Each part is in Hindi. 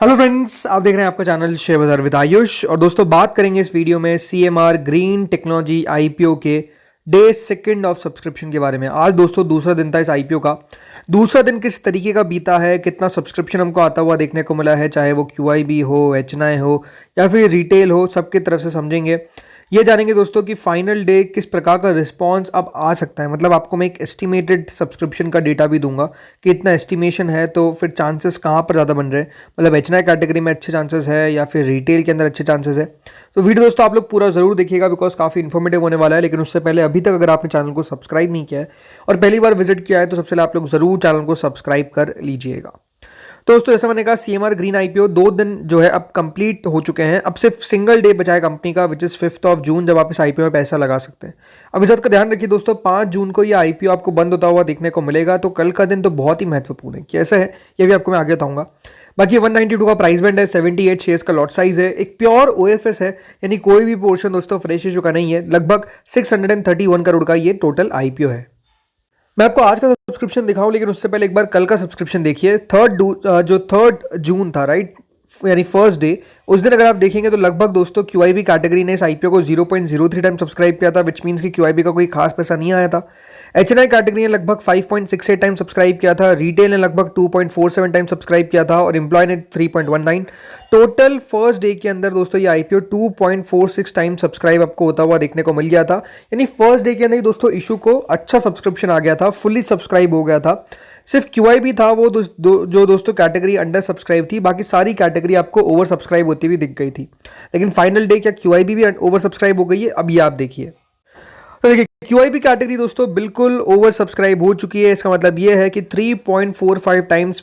हेलो फ्रेंड्स, आप देख रहे हैं आपका चैनल शेयर बाजार विद आयुष। और दोस्तों, बात करेंगे इस वीडियो में सीएमआर ग्रीन टेक्नोलॉजी आईपीओ के डे सेकंड ऑफ सब्सक्रिप्शन के बारे में। आज दोस्तों दूसरा दिन था इस आईपीओ का। दूसरा दिन किस तरीके का बीता है, कितना सब्सक्रिप्शन हमको आता हुआ देखने को मिला है, चाहे वो क्यूआईबी हो, एचएनआई हो या फिर रिटेल हो, सबकी तरफ से समझेंगे। ये जानेंगे दोस्तों कि फाइनल डे किस प्रकार का रिस्पांस अब आ सकता है। मतलब आपको मैं एक एस्टिमेटेड सब्सक्रिप्शन का डेटा भी दूंगा कि इतना एस्टिमेशन है, तो फिर चांसेस कहाँ पर ज़्यादा बन रहे हैं। मतलब एचएनआई कैटेगरी में अच्छे चांसेस है या फिर रिटेल के अंदर अच्छे चांसेस है। तो वीडियो दोस्तों आप लोग पूरा जरूर देखिएगा, बिकॉज काफ़ी इन्फॉर्मेटिव होने वाला है। लेकिन उससे पहले अभी तक अगर आपने चैनल को सब्सक्राइब नहीं किया है और पहली बार विजिट किया है, तो सबसे पहले आप लोग जरूर चैनल को सब्सक्राइब कर लीजिएगा। तो दोस्तों, ऐसा मैंने कहा सीएमआर ग्रीन आईपीओ 2 दिन जो है अब कंप्लीट हो चुके हैं। अब सिर्फ सिंगल डे बचा है कंपनी का, विच इज 5 जून, जब आप इस आईपीओ में पैसा लगा सकते हैं। अब इस बात का ध्यान रखिए दोस्तों, 5 जून को ये आईपीओ आपको बंद होता हुआ देखने को मिलेगा। तो कल का दिन तो बहुत ही महत्वपूर्ण है। कैसे है ये भी आपको मैं आगे बताऊंगा। बाकी 192 का प्राइस बैंड है, 78 शेयर्स का लॉट साइज है, एक प्योर ओएफएस है, यानी कोई भी पोर्शन दोस्तों फ्रेश इशू का नहीं है। लगभग 631 करोड़ का ये टोटल आईपीओ है। मैं आपको आज का सब्सक्रिप्शन दिखाऊं, लेकिन उससे पहले एक बार कल का सब्सक्रिप्शन देखिए। जो 3 जून था, राइट, यानी फर्स्ट डे, उस दिन अगर आप देखेंगे तो लगभग दोस्तों क्यूआईबी कैटेगरी ने इस आईपीओ को 0.03 टाइम सब्सक्राइब किया था, विच मीन्स कि क्यूआईबी का कोई खास पैसा नहीं आया था। एचएनआई कैटेगरी ने लगभग 5.68 टाइम सब्सक्राइब किया था, रिटेल ने लगभग 2.47 टाइम सब्सक्राइब किया था और एम्प्लॉय ने 3.19। टोटल फर्स्ट डे के अंदर दोस्तों ये आईपीओ 2.46 टाइम सब्सक्राइब आपको होता हुआ देखने को मिल गया था। यानी फर्स्ट डे के अंदर दोस्तों इशू को अच्छा सब्सक्रिप्शन आ गया था, फुली सब्सक्राइब हो गया था। सिर्फ क्यूआईबी था वो जो दोस्तों कैटेगरी अंडर सब्सक्राइब थी, बाकी सारी कैटेगरी आपको ओवर सब्सक्राइब होती हुई दिख गई थी। लेकिन फाइनल डे क्या क्यूआईबी भी ओवर सब्सक्राइब हो गई है, अब ये आप देखिए। तो देखिए, क्यूआईबी कैटेगरी दोस्तों बिल्कुल ओवर सब्सक्राइब हो चुकी है। इसका मतलब ये है कि 3.45 टाइम्स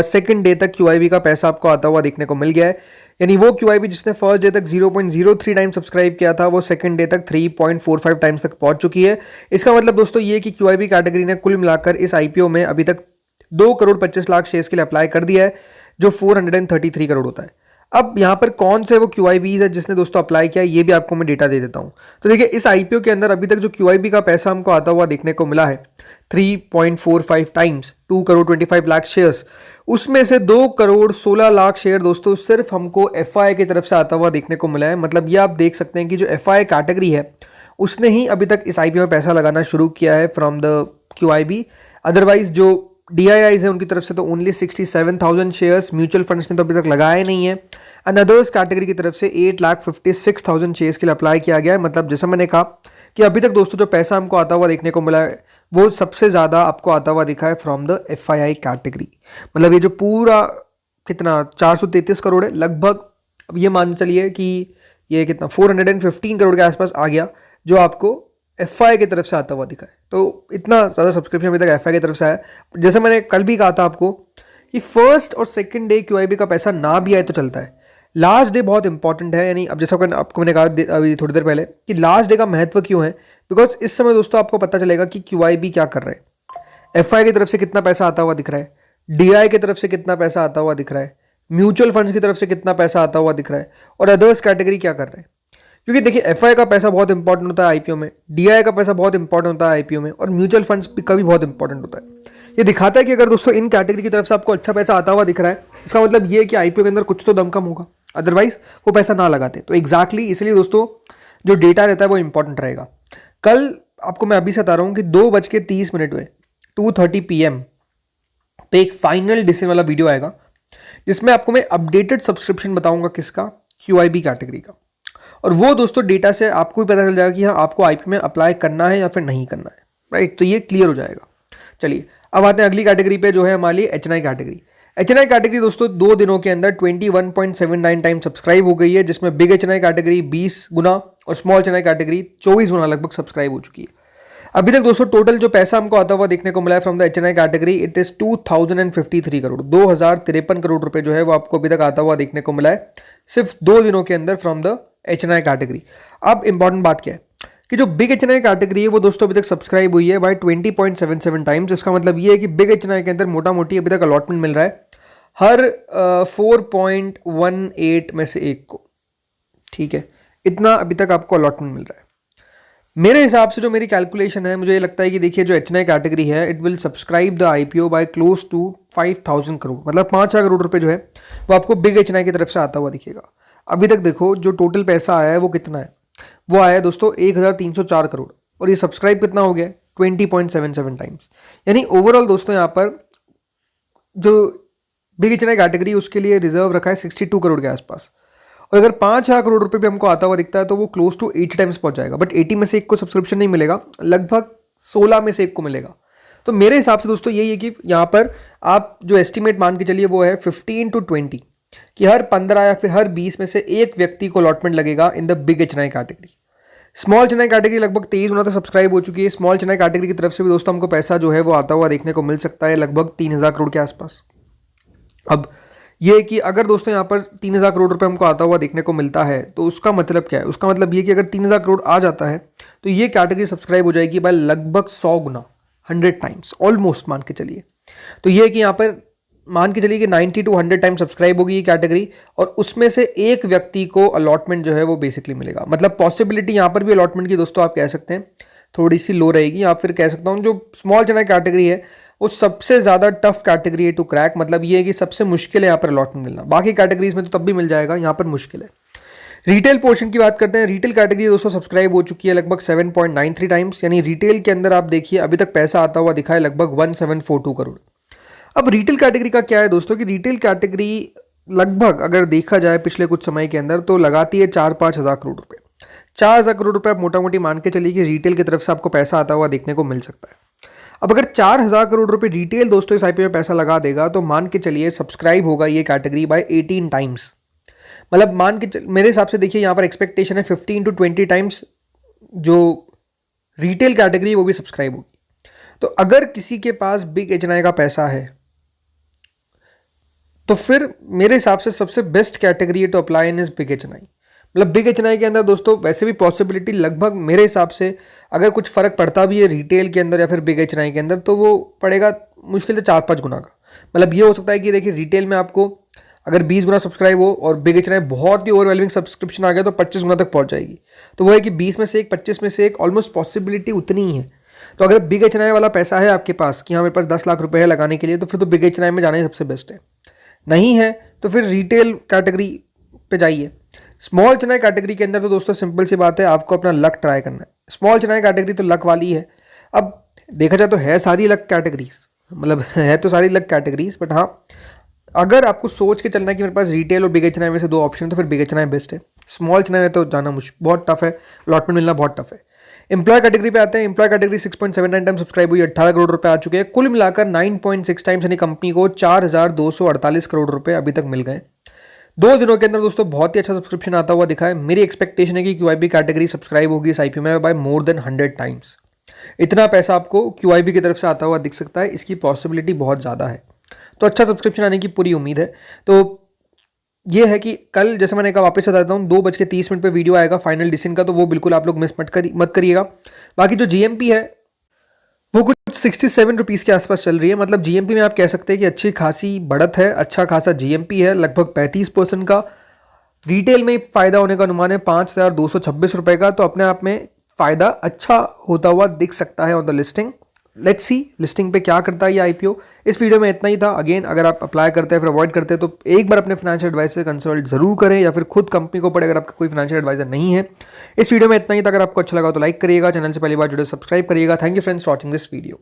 सेकंड डे तक क्यूआईबी का पैसा आपको आता हुआ देखने को मिल गया है। यानी वो क्यूआईबी जिसने फर्स्ट डे तक 0.03 टाइम सब्सक्राइब किया था, वो सेकंड डे तक 3.45 टाइम्स तक पहुंच चुकी है। इसका मतलब दोस्तों ये कि क्यूआईबी कैटेगरी ने कुल मिलाकर इस आईपीओ में अभी तक 2,25,00,000 शेयर्स के लिए अप्लाई कर दिया है, जो 433 करोड़ होता है। अब यहाँ पर कौन से वो क्यूआईबीज है जिसने दोस्तों अप्लाई किया, ये भी आपको मैं डेटा दे देता हूँ। तो देखिए, इस आईपीओ के अंदर अभी तक जो क्यूआईबी का पैसा हमको आता हुआ देखने को मिला है 3.45 टाइम्स 2,25,00,000 शेयर्स, उसमें से 2,16,00,000 शेयर दोस्तों सिर्फ हमको एफआई की तरफ से आता हुआ देखने को मिला है। मतलब ये आप देख सकते हैं कि जो एफआई कैटेगरी है उसने ही अभी तक इस आईपीओ में पैसा लगाना शुरू किया है फ्रॉम द क्यूआईबी। अदरवाइज जो डीआईआईज है उनकी तरफ से तो ओनली 67,000 शेयर्स, म्यूचुअल फंड्स ने तो अभी तक लगाए नहीं है। एंड अदर्स कैटेगरी की तरफ से 8,56,000 शेयर्स के लिए अप्लाई किया गया है। मतलब जैसा मैंने कहा कि अभी तक दोस्तों जो पैसा हमको आता हुआ देखने को मिला है, वो सबसे ज़्यादा आपको आता हुआ दिखा है फ्रॉम द एफआईआई कैटेगरी। मतलब ये जो पूरा कितना 433 करोड़ है लगभग। अब ये मान चलिए कि ये कितना 415 करोड़ के आसपास आ गया, जो आपको एफआई की तरफ से आता हुआ दिखा है। तो इतना ज़्यादा सब्सक्रिप्शन अभी तक एफआई की तरफ से आया। जैसे मैंने कल भी कहा था आपको कि फर्स्ट और सेकंड डे क्यूआईबी का पैसा ना भी आए तो चलता है, लास्ट डे बहुत इंपॉर्टेंट है। यानी अब जैसा आपको मैंने कहा अभी थोड़ी देर पहले कि लास्ट डे का महत्व क्यों है, बिकॉज इस समय दोस्तों आपको पता चलेगा कि क्यूआईबी क्या कर रहे हैं। एफआई की तरफ से कितना पैसा आता हुआ दिख रहा है, डीआई की तरफ से कितना पैसा आता हुआ दिख रहा है, म्यूचुअल फंड्स की तरफ से कितना पैसा आता हुआ दिख रहा है, और अदर्स कैटेगरी क्या कर रहे हैं। क्योंकि देखिए, एफआई का पैसा बहुत इंपॉर्टेंट होता है आईपीओ में, डीआई का पैसा बहुत इंपॉर्टेंट होता है आईपीओ में, और म्यूचुअल फंड्स का भी बहुत इंपॉर्टेंट होता है। ये दिखाता है कि अगर दोस्तों इन कैटेगरी की तरफ से आपको अच्छा पैसा आता हुआ दिख रहा है, इसका मतलब ये है कि आईपीओ के अंदर कुछ तो दमखम होगा, अदरवाइज वो पैसा ना लगाते। तो एग्जैक्टली इसलिए दोस्तों जो डेटा रहता है वो इंपॉर्टेंट रहेगा। कल आपको मैं अभी से बता रहा हूँ कि 2:30 में 2:30 PM पे एक फाइनल डिसीजन वाला वीडियो आएगा, जिसमें आपको मैं अपडेटेड सब्सक्रिप्शन बताऊंगा किसका, क्यूआईबी कैटेगरी का। और वो दोस्तों डेटा से आपको भी पता चल जाएगा कि हाँ आपको आईपीओ में अप्लाई करना है या फिर नहीं करना है, राइट। तो ये क्लियर हो जाएगा। चलिए अब आते हैं अगली कैटेगरी पे, जो है हमारी एचएनआई कैटेगरी। एचएनआई कैटेगरी दोस्तों 2 दिनों के अंदर 21.79 टाइम सब्सक्राइब हो गई है, जिसमें बिग एचएनआई कैटेगरी 20 गुना और स्मॉल एचएनआई कैटेगरी 24 गुना लगभग सब्सक्राइब हो चुकी है। अभी तक दोस्तों टोटल जो पैसा हमको आता हुआ देखने को मिला है from the HNI category, it is 2053 crore, 2053 crore रुपए जो है वो आपको अभी तक आता हुआ देखने को मिला है सिर्फ 2 दिनों के अंदर फ्रॉम द एचएनआई कैटेगरी। अब इंपॉर्टेंट बात क्या है कि जो बिग एचएनआई कैटेगरी है वो दोस्तों अभी तक सब्सक्राइब हुई है बाय 20.77 टाइम्स। इसका मतलब ये है कि बिग एचएनआई के अंदर मोटा मोटी अभी तक अलॉटमेंट मिल रहा है हर 4.18 में से एक को, ठीक है। इतना अभी तक आपको अलॉटमेंट मिल रहा है। मेरे हिसाब से जो मेरी कैलकुलेशन है, मुझे ये लगता है कि देखिए जो एचएनआई कैटेगरी है, it will subscribe the IPO by close to 5,000 crore, मतलब 5,000 करोड़ रुपए जो है वो आपको बिग एचएनआई की तरफ से आता हुआ दिखेगा। अभी तक देखो जो टोटल पैसा आया है वो कितना है, वो आया है दोस्तों 1,304 करोड़, और ये सब्सक्राइब कितना हो गया, 20.77 टाइम्स। यानी ओवरऑल दोस्तों यहाँ पर जो बिग एचएनआई कैटेगरी उसके लिए रिजर्व रखा है 62 करोड़ के आसपास, और अगर 5,000 करोड़ रुपए भी हमको आता हुआ दिखता है तो वो क्लोज टू 80 टाइम्स पहुंच जाएगा। बट 80 में से एक को सब्सक्रिप्शन नहीं मिलेगा, लगभग 16 में से एक को मिलेगा। तो मेरे हिसाब से दोस्तों यही है कि यहाँ पर आप जो एस्टिमेट मान के चलिए वो है 15 to 20, कि हर 15 या फिर हर 20 में से एक व्यक्ति को अलॉटमेंट लगेगा in the big HNI category. Small Chennai category लगभग 23 गुना तक सब्सक्राइब हो चुकी है। स्मॉल चेन्नई कैटेगरी की तरफ से भी दोस्तों हमको पैसा जो है वो आता हुआ देखने को मिल सकता है, लगभग 3,000 करोड़ के आसपास। अब ये कि अगर दोस्तों यहाँ पर 3,000 करोड़ रुपए हमको आता हुआ देखने को मिलता है तो उसका मतलब क्या है, उसका मतलब ये कि अगर 3,000 करोड़ आ जाता है तो ये कैटेगरी सब्सक्राइब हो जाएगी बाय लगभग 100 गुना, 100 टाइम्स ऑलमोस्ट मान के चलिए। तो ये है कि यहाँ पर मान के चलिए कि 90 to 100 टाइम सब्सक्राइब होगी ये कैटेगरी, और उसमें से एक व्यक्ति को अलॉटमेंट जो है वो बेसिकली मिलेगा। मतलब पॉसिबिलिटी यहाँ पर भी अलॉटमेंट की दोस्तों आप कह सकते हैं थोड़ी सी लो रहेगी, या फिर कह सकता हूँ जो स्मॉल चेन्नई कैटेगरी है वो सबसे ज़्यादा टफ कैटेगरी है टू क्रैक। मतलब ये है कि सबसे मुश्किल है यहाँ पर अलॉटमेंट मिलना, बाकी कैटेगरीज में तो तब भी मिल जाएगा, यहाँ पर मुश्किल है। रिटेल पोर्शन की बात करते हैं। रिटेल कैटेगरी दोस्तों सब्सक्राइब हो चुकी है लगभग 7.93 टाइम्स, यानी रिटेल के अंदर आप देखिए अभी तक पैसा आता हुआ दिखा है लगभग 1742 करोड़। अब रिटेल कैटेगरी का क्या है दोस्तों कि रिटेल कैटेगरी लगभग अगर देखा जाए पिछले कुछ समय के अंदर तो लगाती है 4-5 हज़ार करोड़ रुपए। 4,000 करोड़ रुपए आप मोटा मोटी मान के चलिए कि रिटेल की तरफ से आपको पैसा आता हुआ देखने को मिल सकता है। अब अगर 4,000 करोड़ रुपए रिटेल दोस्तों इस आईपीओ में पैसा लगा देगा तो मान के चलिए सब्सक्राइब होगा ये कैटेगरी बाय 18 टाइम्स। मतलब मान के मेरे हिसाब से देखिए यहाँ पर एक्सपेक्टेशन है 15 to 20 टाइम्स जो रिटेल कैटेगरी वो भी सब्सक्राइब होगी। तो अगर किसी के पास बिग एचएनआई का पैसा है तो फिर मेरे हिसाब से सबसे बेस्ट कैटेगरी है to apply in is big HNI. मतलब बिग एचएनआई के अंदर दोस्तों वैसे भी पॉसिबिलिटी लगभग मेरे हिसाब से अगर कुछ फर्क पड़ता भी है रिटेल के अंदर या फिर बिग एचएनआई के अंदर तो वो पड़ेगा मुश्किल से 4-5 गुना का। मतलब ये हो सकता है कि देखिए रिटेल में आपको अगर 20 गुना सब्सक्राइब हो और बिग एचएनआई बहुत ही ओवरवेलमिंग सब्सक्रिप्शन आ गया तो 25 गुना तक पहुंच जाएगी। तो वो है कि 20 में से एक 25 में से एक ऑलमोस्ट पॉसिबिलिटी उतनी ही है। तो अगर बिग एचएनआई वाला पैसा है आपके पास कि हाँ मेरे पास 10 लाख रुपए है लगाने के लिए तो फिर तो बिग एचएनआई में जाना ही सबसे बेस्ट है। नहीं है तो फिर रिटेल कैटेगरी पे जाइए। स्मॉल चेन्नई कैटेगरी के अंदर तो दोस्तों सिंपल सी बात है, आपको अपना लक ट्राई करना है। स्मॉल चेन्नई कैटेगरी तो लक वाली है। अब देखा जाए तो है सारी लक कैटेगरीज, मतलब है तो सारी लक कैटेगरीज, बट हाँ अगर आपको सोच के चलना है कि मेरे पास रिटेल और बिग एचएनआई में से दो ऑप्शन तो फिर बिग एचएनआई बेस्ट है। स्मॉल चेन्नई में तो जाना बहुत टफ है, अलॉटमेंट मिलना बहुत टफ है। एम्प्लॉय कैटेगरी पे आते हैं। एम्प्लॉय कैटेगरी 6.79 टाइम सब्सक्राइब हुई, 18 करोड़ रुपए आ चुके हैं। कुल मिलाकर 9.6 टाइम्स यानी कंपनी को 4,248 करोड़ रुपए अभी तक मिल गए 2 दिनों के अंदर। दोस्तों बहुत ही अच्छा सब्सक्रिप्शन आता हुआ दिखा है। मेरी एक्सपेक्टेशन है कि क्यूआईबी कैटेगरी सब्सक्राइब होगी इस आईपीओ में बाय मोर देन 100 टाइम्स। इतना पैसा आपको क्यूआईबी की तरफ से आता हुआ दिख सकता है, इसकी पॉसिबिलिटी बहुत ज़्यादा है। तो अच्छा सब्सक्रिप्शन आने की पूरी उम्मीद है। तो ये है कि कल जैसे मैंने कहा वापस बताता हूँ 2:30 पे वीडियो आएगा फाइनल डिसीजन का, तो वो बिल्कुल आप लोग मिस मत करिएगा। बाकी जो जीएमपी है वो कुछ 67 रुपीज़ के आसपास चल रही है। मतलब जीएमपी में आप कह सकते हैं कि अच्छी खासी बढ़त है, अच्छा खासा जीएमपी है, लगभग 35% का। रिटेल में फ़ायदा होने का अनुमान है 5,226 रुपये का, तो अपने आप में फ़ायदा अच्छा होता हुआ दिख सकता है on the listing. Let's see listing पे क्या करता है ये आईपीओ। इस वीडियो में इतना ही था। अगेन अगर आप अप्लाई करते हैं फिर अवॉइड करते हैं तो एक बार अपने फाइनेंशियल एडवाइजर से कंसल्ट जरूर करें, या फिर खुद कंपनी को पढ़े अगर आपका कोई फाइनेंशियल एडवाइजर नहीं है। इस वीडियो में इतना ही था। अगर आपको अच्छा लगा तो लाइक करिएगा, चैनल से पहली बार जुड़े सब्सक्राइब करिएगा। Thank you friends for watching this video.